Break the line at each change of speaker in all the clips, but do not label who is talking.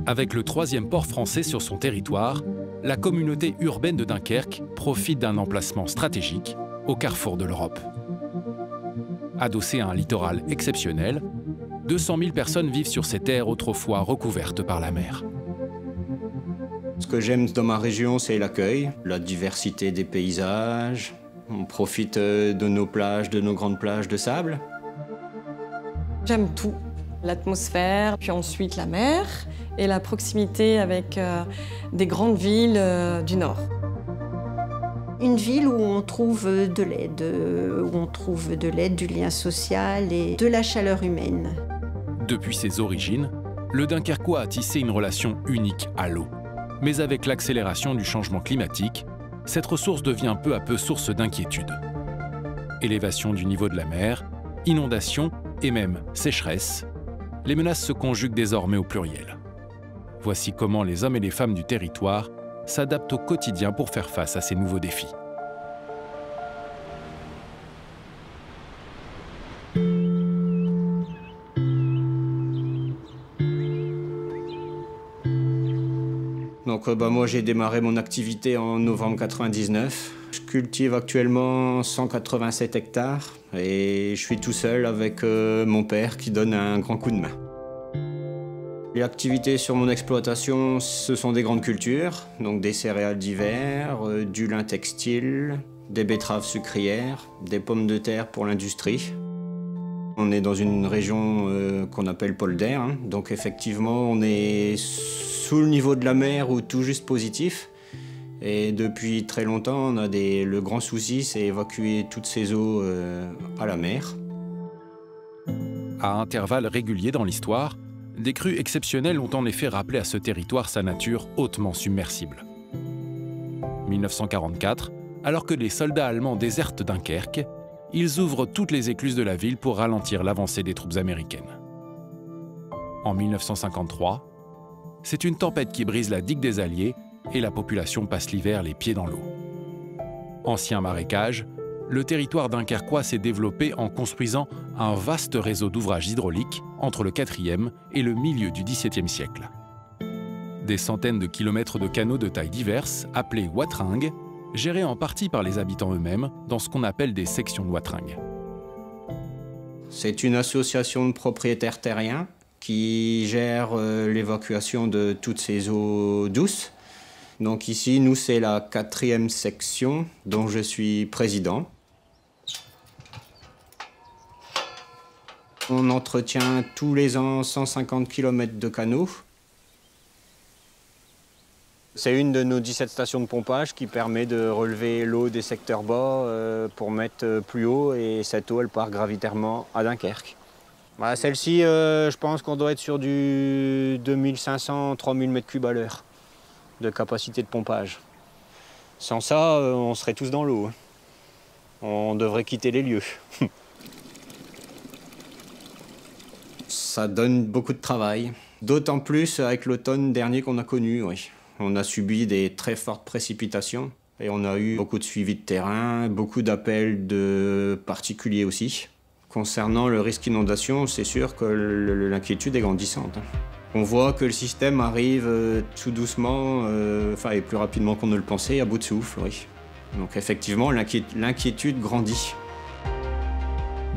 Avec le troisième port français sur son territoire, la communauté urbaine de Dunkerque profite d'un emplacement stratégique au carrefour de l'Europe. Adossée à un littoral exceptionnel, 200 000 personnes vivent sur ces terres autrefois recouvertes par la mer.
Ce que j'aime dans ma région, c'est l'accueil, la diversité des paysages. On profite de nos plages, de nos grandes plages de sable.
J'aime tout. L'atmosphère, puis ensuite la mer et la proximité avec des grandes villes du Nord.
Une ville où on trouve de l'aide, du lien social et de la chaleur humaine.
Depuis ses origines, le Dunkerquois a tissé une relation unique à l'eau. Mais avec l'accélération du changement climatique, cette ressource devient peu à peu source d'inquiétude. Élévation du niveau de la mer, inondations et même sécheresse, les menaces se conjuguent désormais au pluriel. Voici comment les hommes et les femmes du territoire s'adaptent au quotidien pour faire face à ces nouveaux défis.
Donc moi j'ai démarré mon activité en novembre 99. Je cultive actuellement 187 hectares et je suis tout seul avec mon père qui donne un grand coup de main. Les activités sur mon exploitation, ce sont des grandes cultures, donc des céréales d'hiver, du lin textile, des betteraves sucrières, des pommes de terre pour l'industrie. On est dans une région qu'on appelle Polder, hein, donc effectivement on est sous le niveau de la mer ou tout juste positif. Et depuis très longtemps, le grand souci, c'est évacuer toutes ces eaux à la mer.
À intervalles réguliers dans l'histoire, des crues exceptionnelles ont en effet rappelé à ce territoire sa nature hautement submersible. 1944, alors que les soldats allemands désertent Dunkerque, ils ouvrent toutes les écluses de la ville pour ralentir l'avancée des troupes américaines. En 1953, c'est une tempête qui brise la digue des Alliés et la population passe l'hiver les pieds dans l'eau. Ancien marécage, le territoire dunkerquois s'est développé en construisant un vaste réseau d'ouvrages hydrauliques entre le 4e et le milieu du XVIIe siècle. Des centaines de kilomètres de canaux de tailles diverses, appelés wateringues, gérés en partie par les habitants eux-mêmes dans ce qu'on appelle des sections de wateringues.
C'est une association de propriétaires terriens qui gère l'évacuation de toutes ces eaux douces. Donc ici, nous, c'est la 4e section dont je suis président. On entretient tous les ans 150 km de canaux. C'est une de nos 17 stations de pompage qui permet de relever l'eau des secteurs bas pour mettre plus haut et cette eau, elle part gravitairement à Dunkerque. Bah, celle-ci, je pense qu'on doit être sur du 2500-3000 m3 à l'heure de capacité de pompage. Sans ça, on serait tous dans l'eau. On devrait quitter les lieux. Ça donne beaucoup de travail. D'autant plus avec l'automne dernier qu'on a connu. Oui. On a subi des très fortes précipitations et on a eu beaucoup de suivi de terrain, beaucoup d'appels de particuliers aussi. Concernant le risque inondation, c'est sûr que l'inquiétude est grandissante. On voit que le système arrive tout doucement, et plus rapidement qu'on ne le pensait, à bout de souffle. Oui. Donc effectivement, l'inquiétude grandit.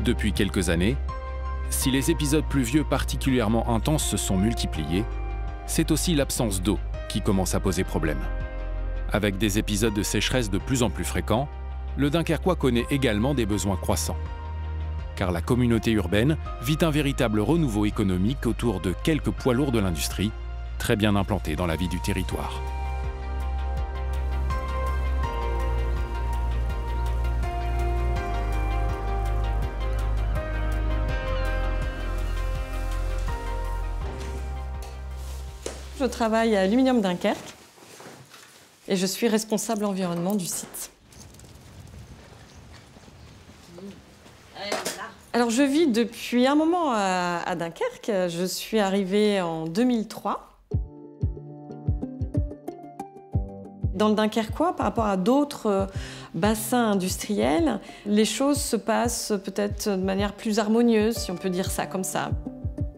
Depuis quelques années, si les épisodes pluvieux particulièrement intenses se sont multipliés, c'est aussi l'absence d'eau qui commence à poser problème. Avec des épisodes de sécheresse de plus en plus fréquents, le Dunkerquois connaît également des besoins croissants. Car la communauté urbaine vit un véritable renouveau économique autour de quelques poids lourds de l'industrie, très bien implantés dans la vie du territoire.
Je travaille à Aluminium Dunkerque et je suis responsable environnement du site. Alors je vis depuis un moment à Dunkerque. Je suis arrivée en 2003. Dans le Dunkerquois, par rapport à d'autres bassins industriels, les choses se passent peut-être de manière plus harmonieuse, si on peut dire ça comme ça.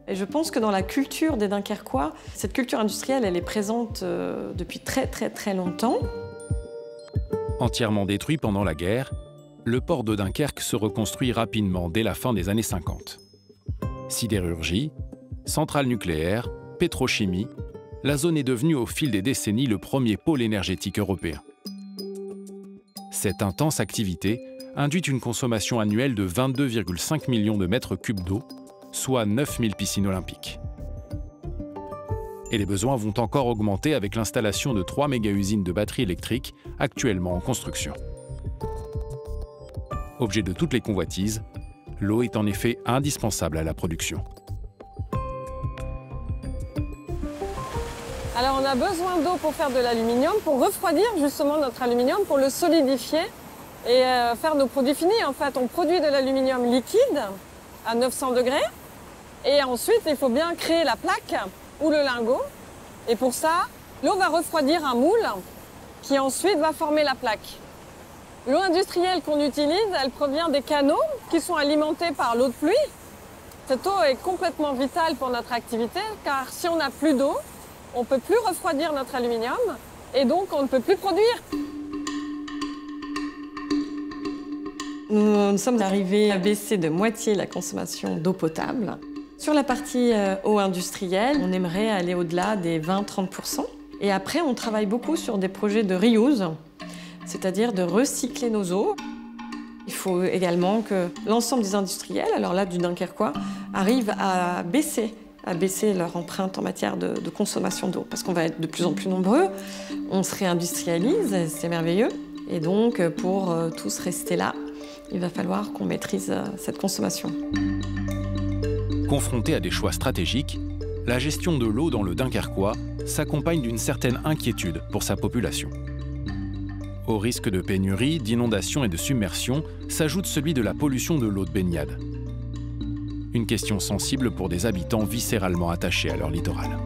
Et je pense que dans la culture des Dunkerquois, cette culture industrielle, elle est présente depuis très longtemps.
Entièrement détruit pendant la guerre, le port de Dunkerque se reconstruit rapidement dès la fin des années 50. Sidérurgie, centrale nucléaire, pétrochimie, la zone est devenue au fil des décennies le premier pôle énergétique européen. Cette intense activité induit une consommation annuelle de 22,5 millions de mètres cubes d'eau, soit 9000 piscines olympiques. Et les besoins vont encore augmenter avec l'installation de 3 méga-usines de batteries électriques actuellement en construction. Objet de toutes les convoitises, l'eau est en effet indispensable à la production.
Alors on a besoin d'eau pour faire de l'aluminium, pour refroidir justement notre aluminium, pour le solidifier et faire nos produits finis. En fait, on produit de l'aluminium liquide à 900 degrés et ensuite il faut bien créer la plaque ou le lingot. Et pour ça, l'eau va refroidir un moule qui ensuite va former la plaque. L'eau industrielle qu'on utilise, elle provient des canaux qui sont alimentés par l'eau de pluie. Cette eau est complètement vitale pour notre activité car si on n'a plus d'eau, on ne peut plus refroidir notre aluminium et donc on ne peut plus produire. Nous sommes arrivés à baisser de moitié la consommation d'eau potable. Sur la partie eau industrielle, on aimerait aller au-delà des 20-30%. Et après, on travaille beaucoup sur des projets de reuse, c'est-à-dire de recycler nos eaux. Il faut également que l'ensemble des industriels, alors là du Dunkerquois, arrivent à baisser leur empreinte en matière de consommation d'eau. Parce qu'on va être de plus en plus nombreux, on se réindustrialise, c'est merveilleux. Et donc, pour tous rester là, il va falloir qu'on maîtrise cette consommation.
Confronté à des choix stratégiques, la gestion de l'eau dans le Dunkerquois s'accompagne d'une certaine inquiétude pour sa population. Au risque de pénurie, d'inondation et de submersion s'ajoute celui de la pollution de l'eau de baignade. Une question sensible pour des habitants viscéralement attachés à leur littoral.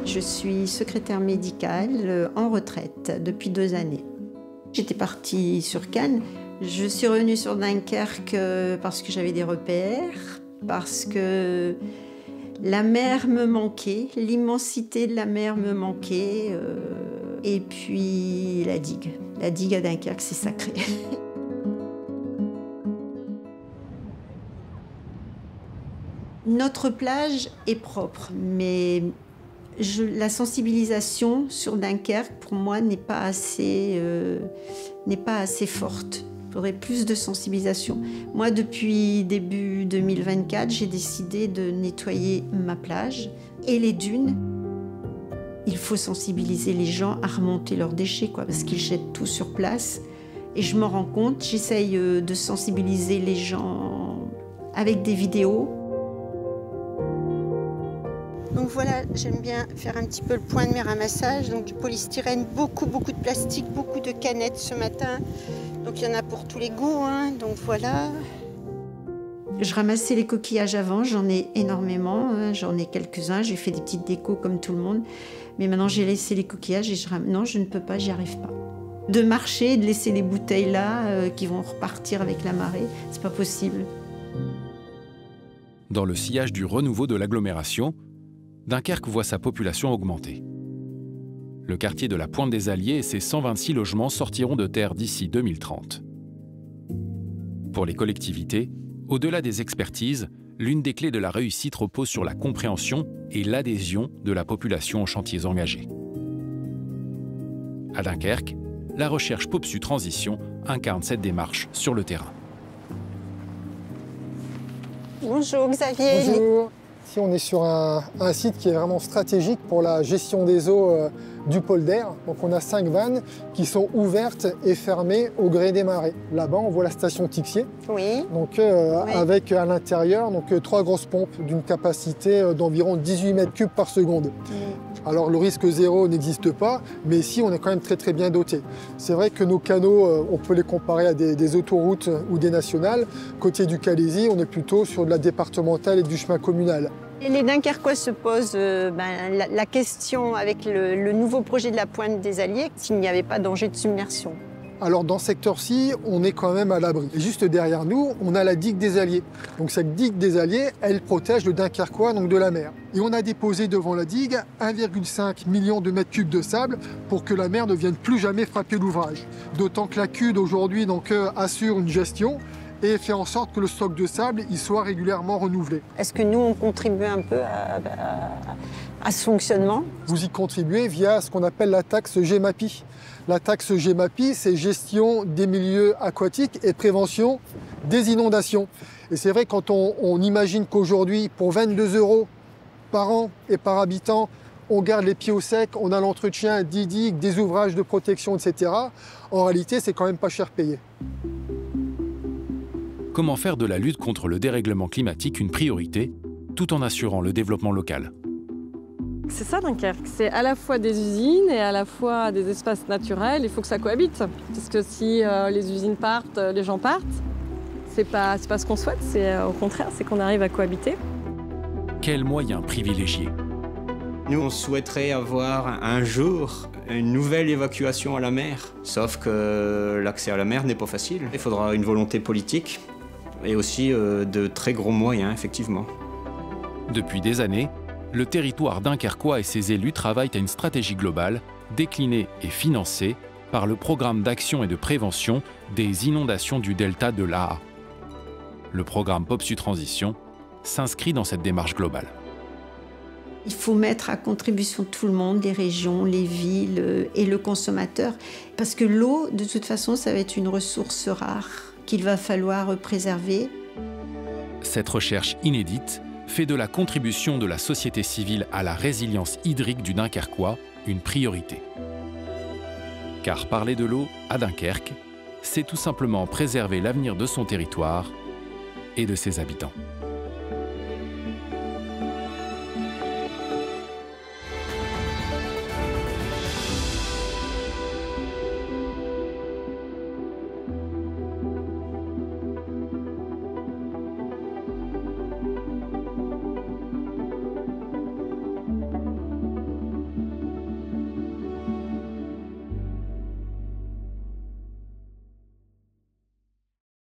Je suis secrétaire médicale en retraite depuis 2 années. J'étais partie sur Cannes. Je suis revenue sur Dunkerque parce que j'avais des repères, parce que la mer me manquait, l'immensité de la mer me manquait, et puis la digue. La digue à Dunkerque, c'est sacré. Notre plage est propre, mais la sensibilisation sur Dunkerque, pour moi, n'est pas assez forte. Il faudrait plus de sensibilisation. Moi, depuis début 2024, j'ai décidé de nettoyer ma plage et les dunes. Il faut sensibiliser les gens à remonter leurs déchets, parce qu'ils jettent tout sur place. Et je m'en rends compte, j'essaye de sensibiliser les gens avec des vidéos. Donc voilà, j'aime bien faire un petit peu le point de mes ramassages. Donc du polystyrène, beaucoup de plastique, beaucoup de canettes ce matin. Donc il y en a pour tous les goûts, donc voilà. Je ramassais les coquillages avant, j'en ai énormément, j'en ai quelques-uns. J'ai fait des petites décos comme tout le monde. Mais maintenant j'ai laissé les coquillages et non, je ne peux pas, j'y arrive pas. De marcher, de laisser les bouteilles là qui vont repartir avec la marée, c'est pas possible.
Dans le sillage du renouveau de l'agglomération, Dunkerque voit sa population augmenter. Le quartier de la Pointe des Alliés et ses 126 logements sortiront de terre d'ici 2030. Pour les collectivités, au-delà des expertises, l'une des clés de la réussite repose sur la compréhension et l'adhésion de la population aux chantiers engagés. À Dunkerque, la recherche POPSU Transition incarne cette démarche sur le terrain.
Bonjour Xavier.
Bonjour. Ici, on est sur un site qui est vraiment stratégique pour la gestion des eaux du polder. Donc on a 5 vannes qui sont ouvertes et fermées au gré des marées. Là-bas, on voit la station Tixier.
Oui.
Donc,
Oui.
avec à l'intérieur 3 grosses pompes d'une capacité d'environ 18 mètres cubes par seconde. Alors le risque zéro n'existe pas, mais ici on est quand même très bien doté. C'est vrai que nos canaux, on peut les comparer à des autoroutes ou des nationales. Côté du Calaisis, on est plutôt sur de la départementale et du chemin communal.
Et les Dunkerquois se posent la question avec le nouveau projet de la pointe des Alliés, s'il n'y avait pas danger de submersion.
Alors dans ce secteur-ci, on est quand même à l'abri. Et juste derrière nous, on a la digue des Alliés. Donc cette digue des Alliés, elle protège le Dunkerquois, donc de la mer. Et on a déposé devant la digue 1,5 million de mètres cubes de sable pour que la mer ne vienne plus jamais frapper l'ouvrage. D'autant que la CUD aujourd'hui assure une gestion et fait en sorte que le stock de sable il soit régulièrement renouvelé.
Est-ce que nous, on contribue un peu à ce fonctionnement?
Vous y contribuez via ce qu'on appelle la taxe GEMAPI. La taxe GEMAPI, c'est gestion des milieux aquatiques et prévention des inondations. Et c'est vrai, quand on imagine qu'aujourd'hui, pour 22 € par an et par habitant, on garde les pieds au sec, on a l'entretien des digues, des ouvrages de protection, etc. En réalité, c'est quand même pas cher payé.
Comment faire de la lutte contre le dérèglement climatique une priorité, tout en assurant le développement local?
C'est ça Dunkerque, c'est à la fois des usines et à la fois des espaces naturels, il faut que ça cohabite. Parce que si les usines partent, les gens partent, c'est pas ce qu'on souhaite, c'est au contraire, c'est qu'on arrive à cohabiter.
Quels moyens privilégier?
Nous, on souhaiterait avoir un jour une nouvelle évacuation à la mer. Sauf que l'accès à la mer n'est pas facile. Il faudra une volonté politique et aussi de très gros moyens, effectivement.
Depuis des années, le territoire dunkerquois et ses élus travaillent à une stratégie globale, déclinée et financée par le programme d'action et de prévention des inondations du delta de l'Aa. Le programme POPSU Transition s'inscrit dans cette démarche globale.
Il faut mettre à contribution tout le monde, les régions, les villes et le consommateur. Parce que l'eau, de toute façon, ça va être une ressource rare qu'il va falloir préserver.
Cette recherche inédite fait de la contribution de la société civile à la résilience hydrique du Dunkerquois une priorité. Car parler de l'eau à Dunkerque, c'est tout simplement préserver l'avenir de son territoire et de ses habitants.